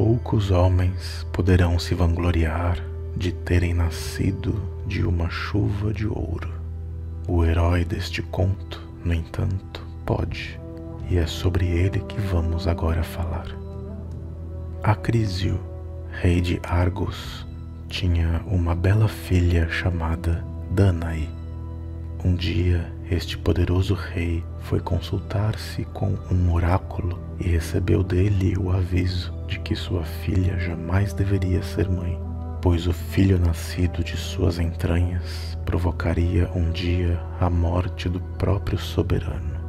Poucos homens poderão se vangloriar de terem nascido de uma chuva de ouro. O herói deste conto, no entanto, pode, e é sobre ele que vamos agora falar. Acrísio, rei de Argos, tinha uma bela filha chamada Danae. Um dia, este poderoso rei foi consultar-se com um oráculo e recebeu dele o aviso de que sua filha jamais deveria ser mãe, pois o filho nascido de suas entranhas provocaria um dia a morte do próprio soberano.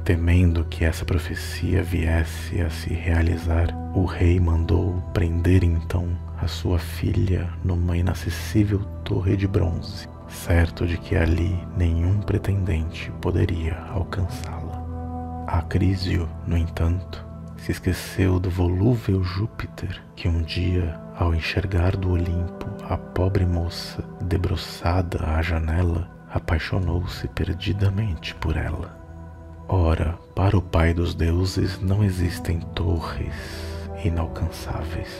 Temendo que essa profecia viesse a se realizar, o rei mandou prender então a sua filha numa inacessível torre de bronze, certo de que ali nenhum pretendente poderia alcançá-la. Acrísio, no entanto, se esqueceu do volúvel Júpiter que um dia, ao enxergar do Olimpo a pobre moça debruçada à janela, apaixonou-se perdidamente por ela. Ora, para o pai dos deuses não existem torres inalcançáveis.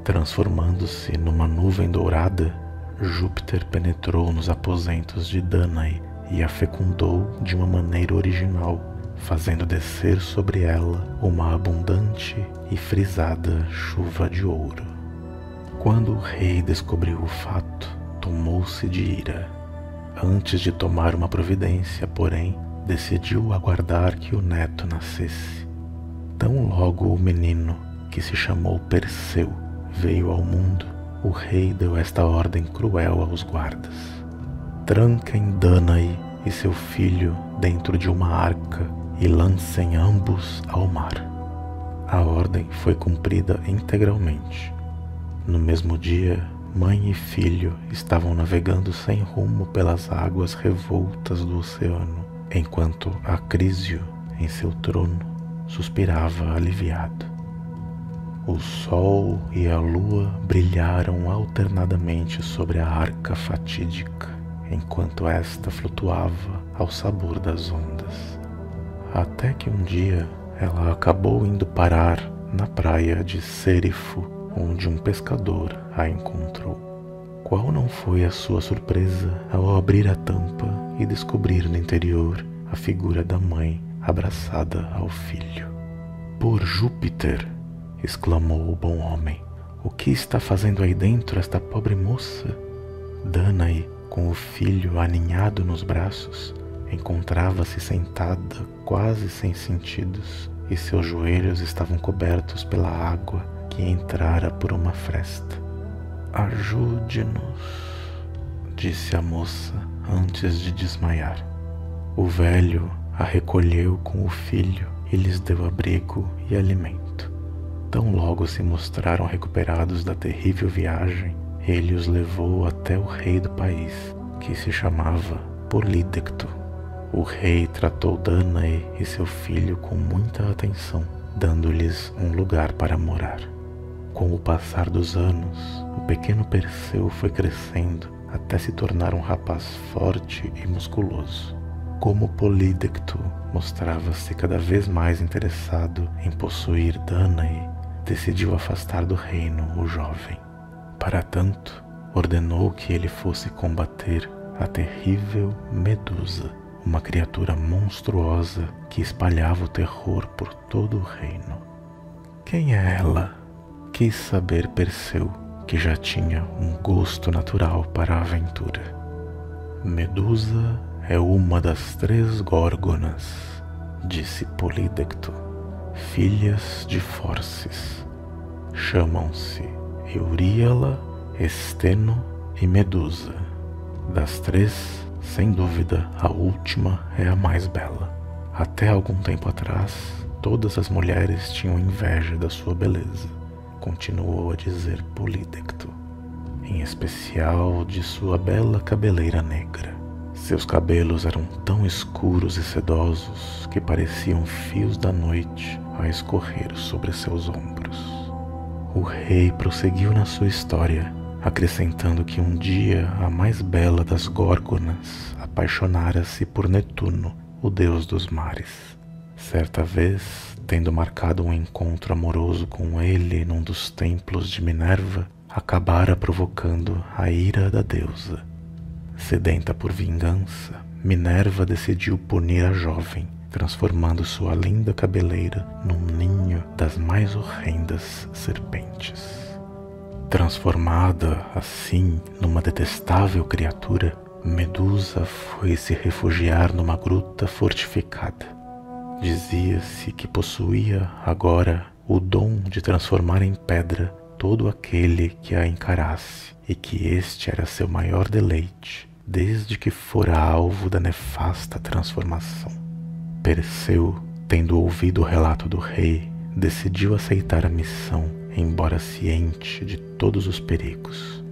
Transformando-se numa nuvem dourada, Júpiter penetrou nos aposentos de Danae e a fecundou de uma maneira original, fazendo descer sobre ela uma abundante e frisada chuva de ouro. Quando o rei descobriu o fato, tomou-se de ira. Antes de tomar uma providência, porém, decidiu aguardar que o neto nascesse. Tão logo o menino, que se chamou Perseu, veio ao mundo, o rei deu esta ordem cruel aos guardas: tranquem Danae e seu filho dentro de uma arca e lancem ambos ao mar. A ordem foi cumprida integralmente. No mesmo dia, mãe e filho estavam navegando sem rumo pelas águas revoltas do oceano, enquanto Acrísio, em seu trono, suspirava aliviado. O sol e a lua brilharam alternadamente sobre a arca fatídica, enquanto esta flutuava ao sabor das ondas. Até que um dia ela acabou indo parar na praia de Sérifo, onde um pescador a encontrou. Qual não foi a sua surpresa ao abrir a tampa e descobrir no interior a figura da mãe abraçada ao filho? Por Júpiter! Exclamou o bom homem. O que está fazendo aí dentro esta pobre moça? Danae, com o filho aninhado nos braços, encontrava-se sentada quase sem sentidos e seus joelhos estavam cobertos pela água que entrara por uma fresta. Ajude-nos, disse a moça antes de desmaiar. O velho a recolheu com o filho e lhes deu abrigo e alimento. Tão logo se mostraram recuperados da terrível viagem, ele os levou até o rei do país, que se chamava Polídecto. O rei tratou Danae e seu filho com muita atenção, dando-lhes um lugar para morar. Com o passar dos anos, o pequeno Perseu foi crescendo até se tornar um rapaz forte e musculoso. Como Polídecto mostrava-se cada vez mais interessado em possuir Danae, decidiu afastar do reino o jovem. Para tanto, ordenou que ele fosse combater a terrível Medusa, uma criatura monstruosa que espalhava o terror por todo o reino. Quem é ela? Quis saber Perseu, que já tinha um gosto natural para a aventura. Medusa é uma das 3 Górgonas, disse Polídecto, filhas de Fórcis. Chamam-se Euríala, Esteno e Medusa. Das 3, sem dúvida, a última é a mais bela. Até algum tempo atrás, todas as mulheres tinham inveja da sua beleza, continuou a dizer Polídecto, em especial de sua bela cabeleira negra. Seus cabelos eram tão escuros e sedosos que pareciam fios da noite a escorrer sobre seus ombros. O rei prosseguiu na sua história, acrescentando que um dia a mais bela das Górgonas apaixonara-se por Netuno, o deus dos mares. Certa vez, tendo marcado um encontro amoroso com ele num dos templos de Minerva, acabara provocando a ira da deusa. Sedenta por vingança, Minerva decidiu punir a jovem, transformando sua linda cabeleira num ninho das mais horrendas serpentes. Transformada, assim, numa detestável criatura, Medusa foi se refugiar numa gruta fortificada. Dizia-se que possuía agora o dom de transformar em pedra todo aquele que a encarasse, e que este era seu maior deleite, desde que fora alvo da nefasta transformação. Perseu, tendo ouvido o relato do rei, decidiu aceitar a missão, embora ciente de todos os perigos.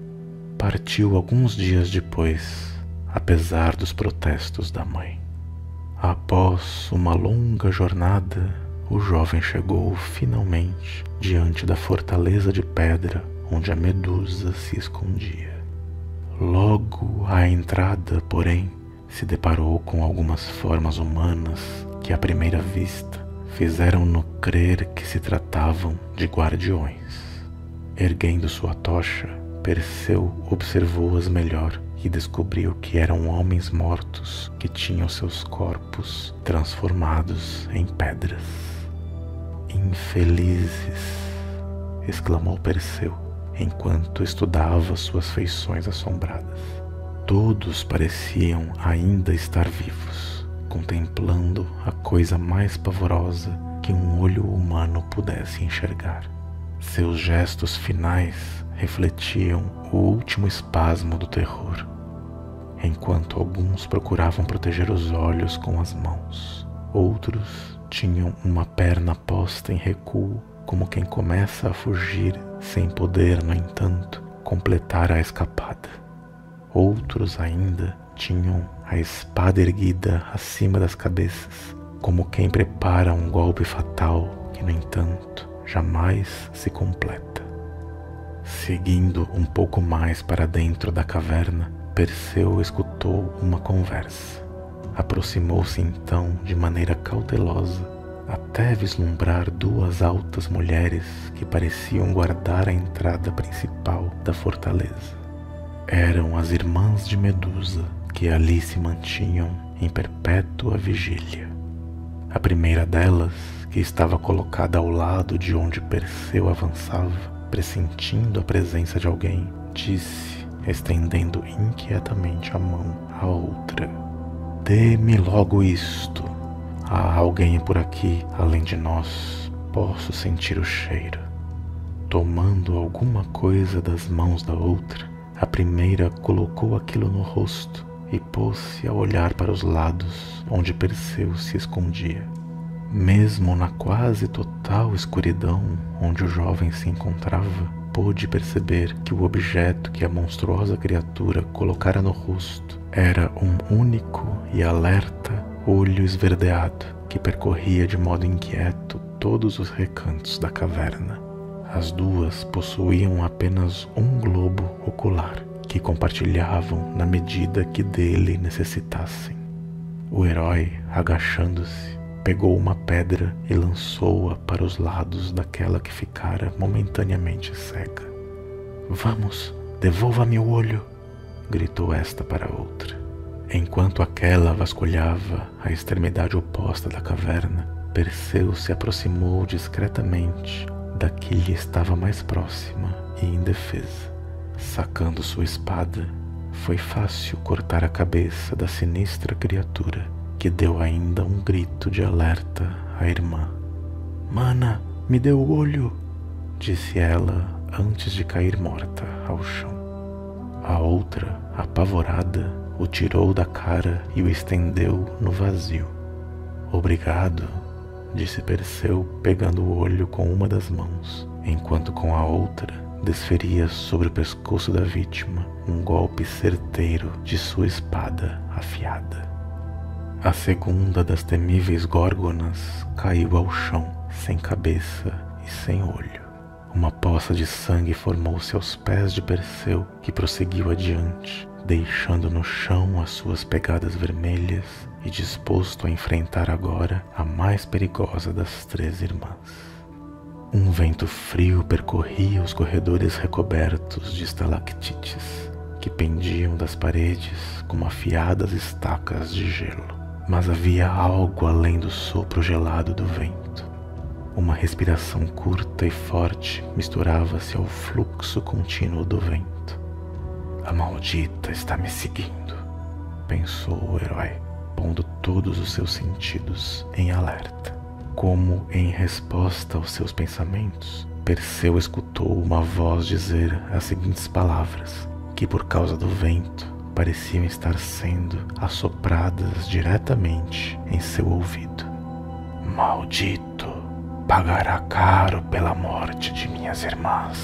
Partiu alguns dias depois, apesar dos protestos da mãe. Após uma longa jornada, o jovem chegou finalmente diante da fortaleza de pedra onde a Medusa se escondia. Logo à entrada, porém, se deparou com algumas formas humanas que, à primeira vista, fizeram-no crer que se tratavam de guardiões. Erguendo sua tocha, Perseu observou-as melhor e descobriu que eram homens mortos que tinham seus corpos transformados em pedras. Infelizes! Exclamou Perseu, enquanto estudava suas feições assombradas. Todos pareciam ainda estar vivos, contemplando a coisa mais pavorosa que um olho humano pudesse enxergar. Seus gestos finais refletiam o último espasmo do terror, enquanto alguns procuravam proteger os olhos com as mãos. Outros tinham uma perna posta em recuo, como quem começa a fugir sem poder, no entanto, completar a escapada. Outros ainda tinham a espada erguida acima das cabeças, como quem prepara um golpe fatal que, no entanto, jamais se completa. Seguindo um pouco mais para dentro da caverna, Perseu escutou uma conversa. Aproximou-se então de maneira cautelosa, até vislumbrar duas altas mulheres que pareciam guardar a entrada principal da fortaleza. Eram as irmãs de Medusa, que ali se mantinham em perpétua vigília. A primeira delas, que estava colocada ao lado de onde Perseu avançava, pressentindo a presença de alguém, disse, estendendo inquietamente a mão à outra: "Dê-me logo isto. Há alguém por aqui, além de nós. Posso sentir o cheiro." Tomando alguma coisa das mãos da outra, a primeira colocou aquilo no rosto e pôs-se a olhar para os lados onde Perseu se escondia. Mesmo na quase total escuridão onde o jovem se encontrava, pôde perceber que o objeto que a monstruosa criatura colocara no rosto era um único e alerta olho esverdeado que percorria de modo inquieto todos os recantos da caverna. As duas possuíam apenas um globo ocular, que compartilhavam na medida que dele necessitassem. O herói, agachando-se, pegou uma pedra e lançou-a para os lados daquela que ficara momentaneamente cega. "Vamos, devolva-me o olho!" gritou esta para a outra. Enquanto aquela vasculhava a extremidade oposta da caverna, Perseu se aproximou discretamente da que lhe estava mais próxima e indefesa. Sacando sua espada, foi fácil cortar a cabeça da sinistra criatura, que deu ainda um grito de alerta à irmã. "Mana, me dê o olho!" disse ela antes de cair morta ao chão. A outra, apavorada, o tirou da cara e o estendeu no vazio. "Obrigado", disse Perseu, pegando o olho com uma das mãos, enquanto com a outra desferia sobre o pescoço da vítima um golpe certeiro de sua espada afiada. A segunda das temíveis górgonas caiu ao chão, sem cabeça e sem olho. Uma poça de sangue formou-se aos pés de Perseu, que prosseguiu adiante, deixando no chão as suas pegadas vermelhas e disposto a enfrentar agora a mais perigosa das 3 irmãs. Um vento frio percorria os corredores recobertos de estalactites que pendiam das paredes como afiadas estacas de gelo. Mas havia algo além do sopro gelado do vento. Uma respiração curta e forte misturava-se ao fluxo contínuo do vento. A maldita está me seguindo, pensou o herói, pondo todos os seus sentidos em alerta. Como em resposta aos seus pensamentos, Perseu escutou uma voz dizer as seguintes palavras, que por causa do vento pareciam estar sendo assopradas diretamente em seu ouvido. Maldito, pagará caro pela morte de minhas irmãs.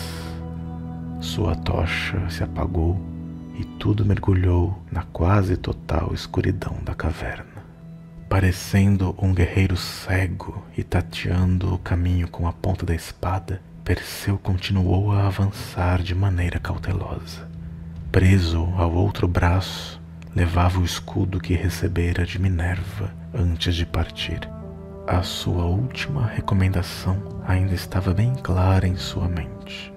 Sua tocha se apagou e tudo mergulhou na quase total escuridão da caverna. Parecendo um guerreiro cego e tateando o caminho com a ponta da espada, Perseu continuou a avançar de maneira cautelosa. Preso ao outro braço, levava o escudo que recebera de Minerva antes de partir. A sua última recomendação ainda estava bem clara em sua mente.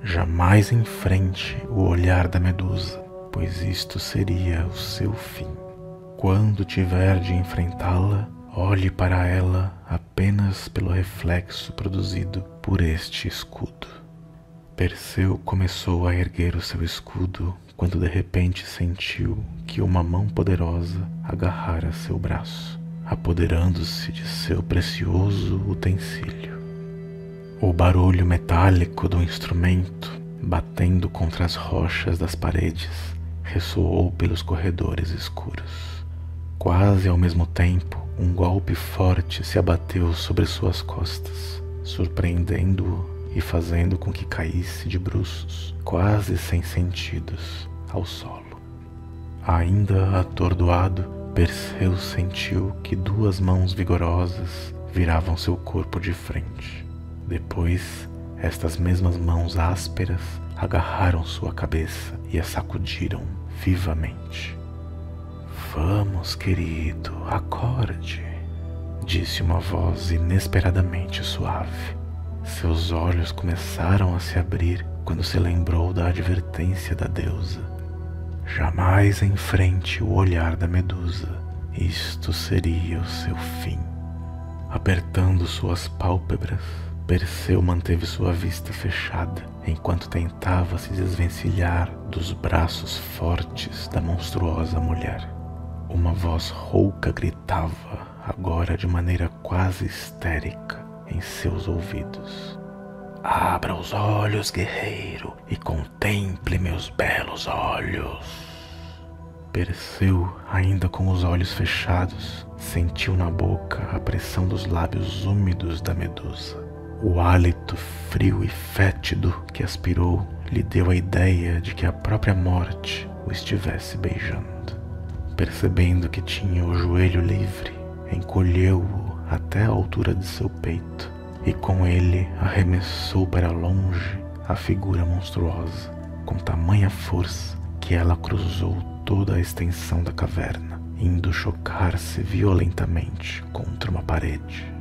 Jamais enfrente o olhar da Medusa, pois isto seria o seu fim. Quando tiver de enfrentá-la, olhe para ela apenas pelo reflexo produzido por este escudo. Perseu começou a erguer o seu escudo quando de repente sentiu que uma mão poderosa agarrara seu braço, apoderando-se de seu precioso utensílio. O barulho metálico do instrumento, batendo contra as rochas das paredes, ressoou pelos corredores escuros. Quase ao mesmo tempo, um golpe forte se abateu sobre suas costas, surpreendendo-o e fazendo com que caísse de bruços, quase sem sentidos, ao solo. Ainda atordoado, Perseu sentiu que 2 mãos vigorosas viravam seu corpo de frente. Depois, estas mesmas mãos ásperas agarraram sua cabeça e a sacudiram vivamente. Vamos, querido, acorde, disse uma voz inesperadamente suave. Seus olhos começaram a se abrir quando se lembrou da advertência da deusa. Jamais enfrente o olhar da Medusa, isto seria o seu fim. Apertando suas pálpebras, Perseu manteve sua vista fechada enquanto tentava se desvencilhar dos braços fortes da monstruosa mulher. Uma voz rouca gritava, agora de maneira quase histérica, em seus ouvidos. Abra os olhos, guerreiro, e contemple meus belos olhos. Perseu, ainda com os olhos fechados, sentiu na boca a pressão dos lábios úmidos da Medusa. O hálito frio e fétido que aspirou lhe deu a ideia de que a própria morte o estivesse beijando. Percebendo que tinha o joelho livre, encolheu-o até a altura de seu peito e com ele arremessou para longe a figura monstruosa, com tamanha força que ela cruzou toda a extensão da caverna, indo chocar-se violentamente contra uma parede.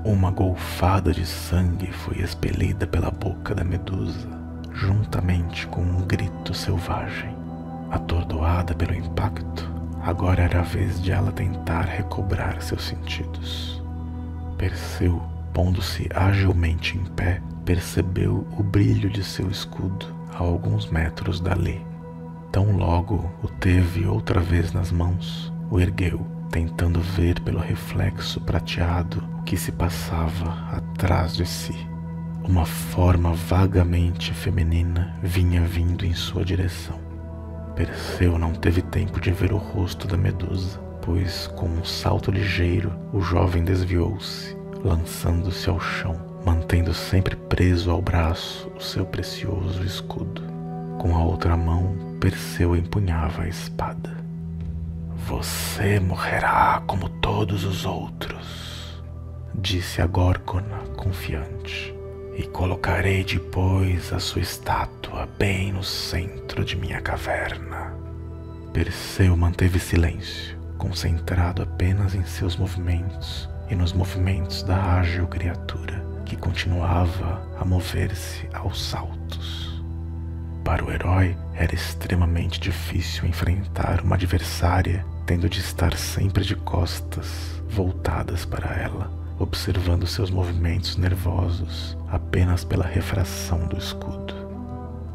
Uma golfada de sangue foi expelida pela boca da Medusa, juntamente com um grito selvagem. Atordoada pelo impacto, agora era a vez de ela tentar recobrar seus sentidos. Perseu, pondo-se agilmente em pé, percebeu o brilho de seu escudo a alguns metros dali. Tão logo o teve outra vez nas mãos, o ergueu, tentando ver pelo reflexo prateado o que se passava atrás de si. Uma forma vagamente feminina vinha vindo em sua direção. Perseu não teve tempo de ver o rosto da Medusa, pois com um salto ligeiro o jovem desviou-se, lançando-se ao chão, mantendo sempre preso ao braço o seu precioso escudo. Com a outra mão, Perseu empunhava a espada. Você morrerá como todos os outros, disse a Górgona confiante, e colocarei depois a sua estátua bem no centro de minha caverna. Perseu manteve silêncio, concentrado apenas em seus movimentos e nos movimentos da ágil criatura, que continuava a mover-se aos saltos. Para o herói, era extremamente difícil enfrentar uma adversária tendo de estar sempre de costas voltadas para ela, observando seus movimentos nervosos apenas pela refração do escudo.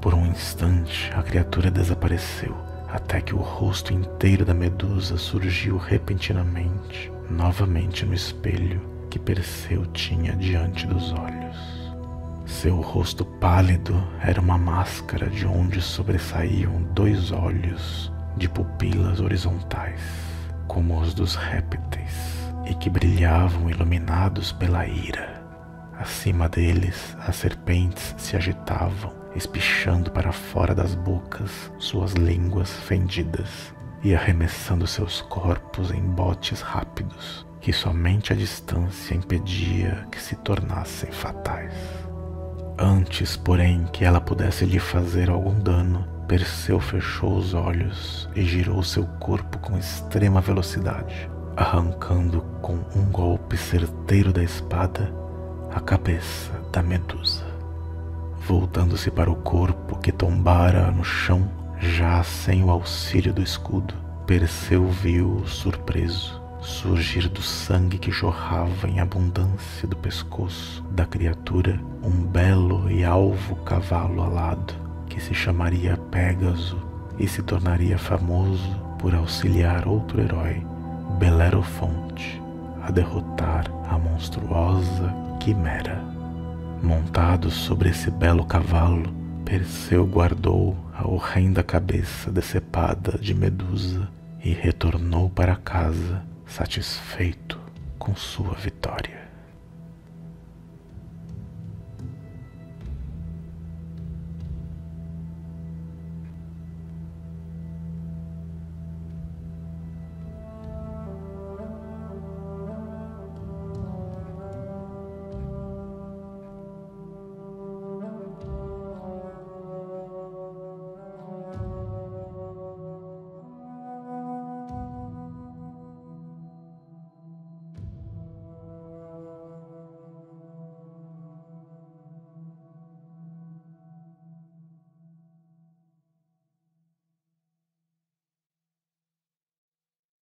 Por um instante, a criatura desapareceu, até que o rosto inteiro da Medusa surgiu repentinamente, novamente no espelho que Perseu tinha diante dos olhos. Seu rosto pálido era uma máscara de onde sobressaíam 2 olhos de pupilas horizontais, como os dos répteis, e que brilhavam iluminados pela ira. Acima deles, as serpentes se agitavam, espichando para fora das bocas suas línguas fendidas e arremessando seus corpos em botes rápidos, que somente a distância impedia que se tornassem fatais. Antes, porém, que ela pudesse lhe fazer algum dano, Perseu fechou os olhos e girou seu corpo com extrema velocidade, arrancando com um golpe certeiro da espada a cabeça da Medusa. Voltando-se para o corpo que tombara no chão, já sem o auxílio do escudo, Perseu viu, surpreso, surgir do sangue que jorrava em abundância do pescoço da criatura um belo e alvo cavalo alado, que se chamaria Pégaso e se tornaria famoso por auxiliar outro herói, Belerofonte, a derrotar a monstruosa Quimera. Montado sobre esse belo cavalo, Perseu guardou a horrenda cabeça decepada de Medusa e retornou para casa, satisfeito com sua vitória.